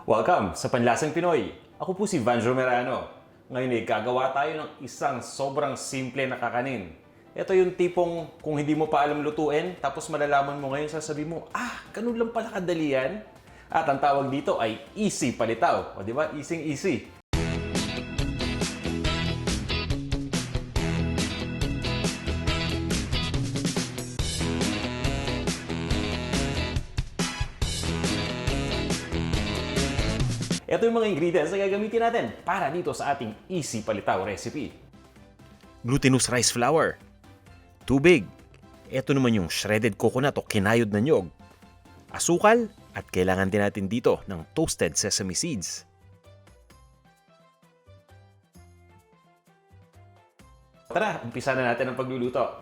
Welcome sa Panlasang Pinoy. Ako po si Vanjo Merano. Ngayon ay gagawa tayo ng isang sobrang simple na kakanin. Ito yung tipong kung hindi mo pa alam lutuin, tapos malalaman mo ngayon, sasabihin mo, ganun lang pala kadali yan. At ang tawag dito ay easy palitaw. O di ba? Easy easy. Ito yung mga ingredients na gagamitin natin para dito sa ating easy palitaw recipe. Glutinous rice flour, tubig, ito naman yung shredded coconut o kinayod na nyog, asukal, at kailangan din natin dito ng toasted sesame seeds. Tara, umpisa na natin ang pagluluto.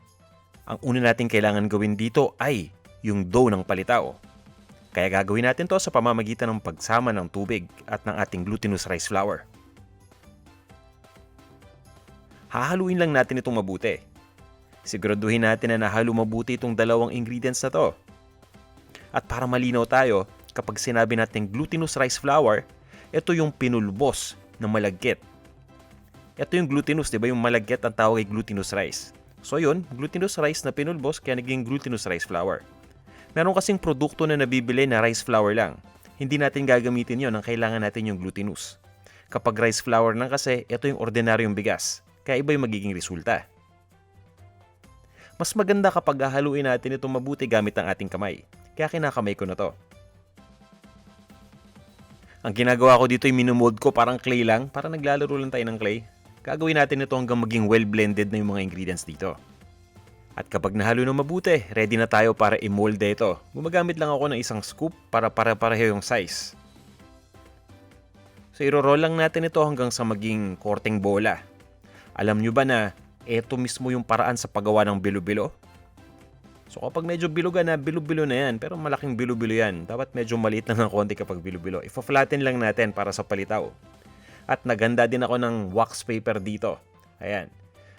Ang una natin kailangan gawin dito ay yung dough ng palitaw. Kaya gagawin natin to sa pamamagitan ng pagsama ng tubig at ng ating glutinous rice flour. Hahaluin lang natin itong mabuti. Siguraduhin natin na nahalo mabuti itong dalawang ingredients na to. At para malinaw tayo, kapag sinabi natin glutinous rice flour, ito yung pinulbos ng malagkit. Ito yung glutinous, di ba? Yung malagkit ang tawag ay glutinous rice. So yun, glutinous rice na pinulbos kaya naging glutinous rice flour. Meron kasing produkto na nabibili na rice flour lang. Hindi natin gagamitin yon, ang kailangan natin yung glutinous. Kapag rice flour lang kasi, ito yung ordinaryong bigas. Kaya iba yung magiging resulta. Mas maganda kapag hahaluin natin itong mabuti gamit ang ating kamay. Kaya kinakamay ko na to. Ang ginagawa ko dito ay minumold ko parang clay lang. Parang naglalaro lang tayo ng clay. Gagawin natin ito hanggang maging well blended na yung mga ingredients dito. At kapag nahalo na mabuti, ready na tayo para i-molde ito. Gumagamit lang ako ng isang scoop para pare-pareho yung size. So iro-roll lang natin ito hanggang sa maging korteng bola. Alam nyo ba na ito mismo yung paraan sa paggawa ng bilo-bilo? So kapag medyo bilugan na, bilo-bilo na yan. Pero malaking bilo-bilo yan. Dapat medyo maliit na ng konti kapag bilo-bilo. Ifa-flatten lang natin para sa palitaw. At naganda din ako ng wax paper dito. Ayan.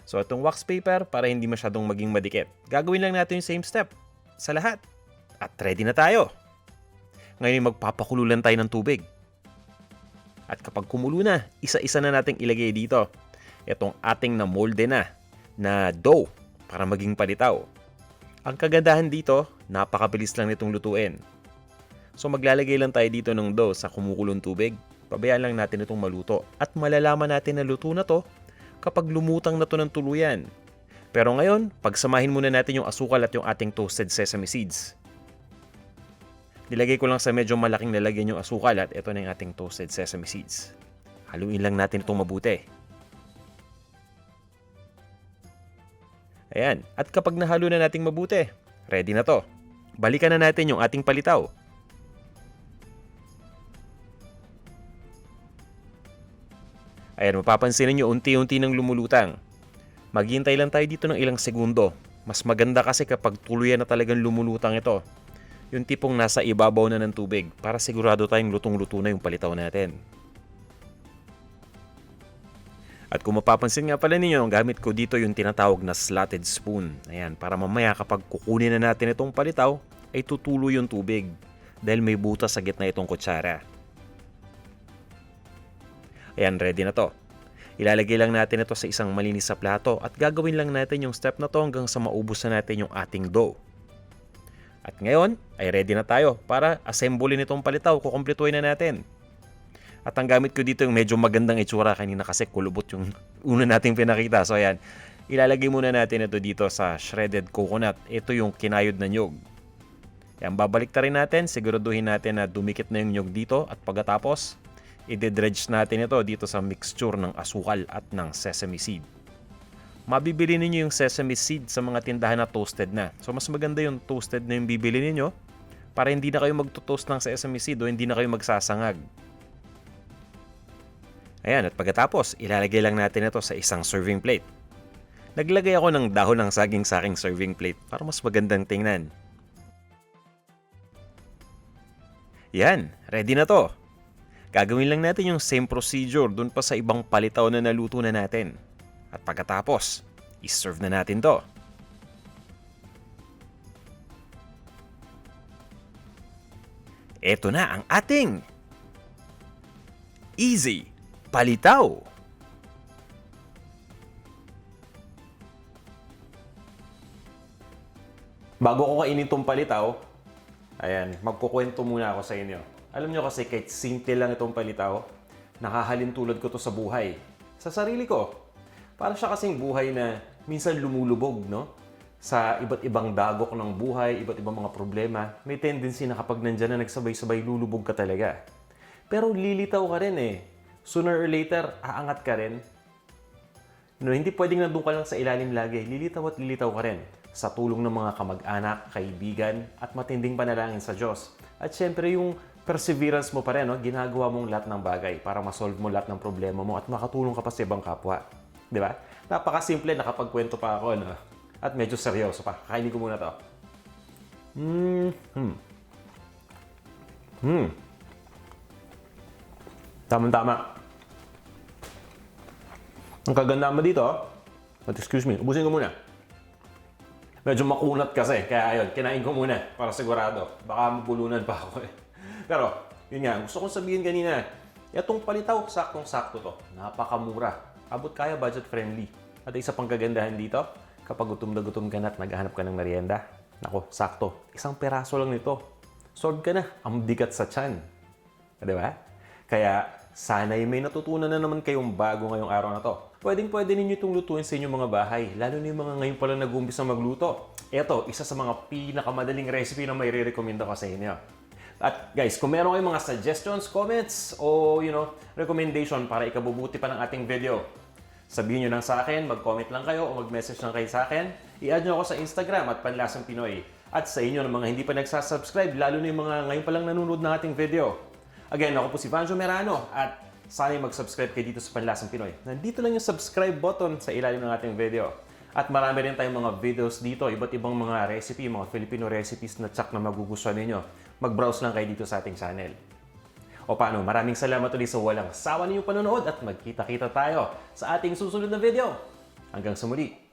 So itong wax paper para hindi masyadong maging madikit. Gagawin lang natin yung same step sa lahat. At ready na tayo. Ngayon magpapakulo lang tayo ng tubig. At kapag kumulo na, isa-isa na nating ilagay dito itong ating na molde na dough para maging palitaw. Ang kagandahan dito, napakabilis lang nitong lutuin. So maglalagay lang tayo dito ng dough sa kumukulong tubig. Pabayaan lang natin itong maluto. At malalaman natin na luto na to kapag lumutang na to ng tuluyan. Pero ngayon, pagsamahin muna natin yung asukal at yung ating toasted sesame seeds. Nilagay ko lang sa medyo malaking lalagyan yung asukal at ito na yung ating toasted sesame seeds. Haluin lang natin itong mabuti. Ayan, at kapag nahalo na nating mabuti, ready na to. Balikan na natin yung ating palitaw. Ayan, mapapansin ninyo, unti-unti nang lumulutang. Maghintay lang tayo dito ng ilang segundo. Mas maganda kasi kapag tuluyan na talagang lumulutang ito. Yung tipong nasa ibabaw na ng tubig para sigurado tayong lutong-luto na yung palitaw natin. At kung mapapansin nga pala ninyo, ang gamit ko dito yung tinatawag na slotted spoon. Ayan, para mamaya kapag kukunin na natin itong palitaw, ay tutulo yung tubig dahil may butas sa gitna itong kutsara. Ayan, ready na to. Ilalagay lang natin ito sa isang malinis sa plato at gagawin lang natin yung step na to hanggang sa maubos na natin yung ating dough. At ngayon, ay ready na tayo para assemblein itong palitaw, kukumpletuhin na natin. At ang gamit ko dito yung medyo magandang itsura kanina kasi kulubot yung una nating pinakita. So ayan, ilalagay muna natin ito dito sa shredded coconut. Ito yung kinayod na nyog. Ayan, babalik ta rin natin, siguraduhin natin na dumikit na yung nyog dito at pagkatapos, i-dredge natin ito dito sa mixture ng asukal at ng sesame seed. Mabibili ninyo yung sesame seed sa mga tindahan na toasted na. So mas maganda yung toasted na yung bibili ninyo para hindi na kayo magto-toast ng sesame seed o hindi na kayo magsasangag. Ayan, at pagkatapos, ilalagay lang natin ito sa isang serving plate. Naglagay ako ng dahon ng saging sa aking serving plate para mas magandang tingnan. Yan, ready na to. Gagawin lang natin yung same procedure dun pa sa ibang palitaw na naluto na natin. At pagkatapos, i-serve na natin to. Eto na ang ating Easy. Palitaw. Bago ko kainin tong palitaw, ayan, magkukwento muna ako sa inyo. Alam nyo kasi kahit simple lang itong palitaw, nakahalin tulad ko to sa buhay. Sa sarili ko. Para siya kasing buhay na minsan lumulubog, no? Sa iba't ibang dagok ng buhay, iba't ibang mga problema, may tendency na kapag nandyan na nagsabay-sabay, lulubog ka talaga. Pero lilitaw ka rin eh. Sooner or later, aangat ka rin. No, hindi pwedeng nandun ka lang sa ilalim lagi. Lilitaw at lilitaw ka rin. Sa tulong ng mga kamag-anak, kaibigan, at matinding panalangin sa Diyos. At syempre yung perseverance mo pa rin, no? Ginagawa mong lahat ng bagay para masolve mo lahat ng problema mo at makatulong ka pa sa ibang kapwa. Di ba? Napakasimple, nakapagkwento pa ako, no? At medyo seryoso pa. Kainin ko muna to. Tama-tama. Ang kaganda mo dito, excuse me, ubusin ko muna. Medyo makunat kasi, kaya ayun, kinain ko muna para sigurado. Baka mabulunan pa ako eh. Pero, yun nga, gusto kong sabihin kanina, itong palitaw, saktong-sakto to. Napakamura. Abot kaya, budget friendly. At isa pang kagandahan dito, kapag gutom na gutom ka na at naghahanap ka ng merienda, nako, sakto. Isang peraso lang nito. Solve ka na. Ang bigat sa tiyan. Di ba? Kaya, sana'y may natutunan na naman kayong bago ngayong araw na to. Pwedeng-pwede ninyo itong lutuin sa inyong mga bahay, lalo na yung mga ngayon pala nag-umpisa magluto. Ito, isa sa mga pinakamadaling recipe na may re-recommenda ko sa inyo. At guys, kung meron kayong mga suggestions, comments, o recommendation para ikabubuti pa ng ating video, sabihin nyo lang sa akin, mag-comment lang kayo o mag-message lang kayo sa akin. I-add nyo ako sa Instagram at Panlasang Pinoy. At sa inyo ng mga hindi pa nagsasubscribe, lalo na yung mga ngayon pa lang nanonood ng ating video. Again, ako po si Vanjo Merano at sana'y mag-subscribe kayo dito sa Panlasang Pinoy. Nandito lang yung subscribe button sa ilalim ng ating video. At marami rin tayong mga videos dito, iba't ibang mga recipe, mga Filipino recipes na tsak na magugustuhan ninyo. Mag-browse lang kayo dito sa ating channel. O paano, maraming salamat ulit sa walang sawa ninyong panonood at magkita-kita tayo sa ating susunod na video. Hanggang sa muli.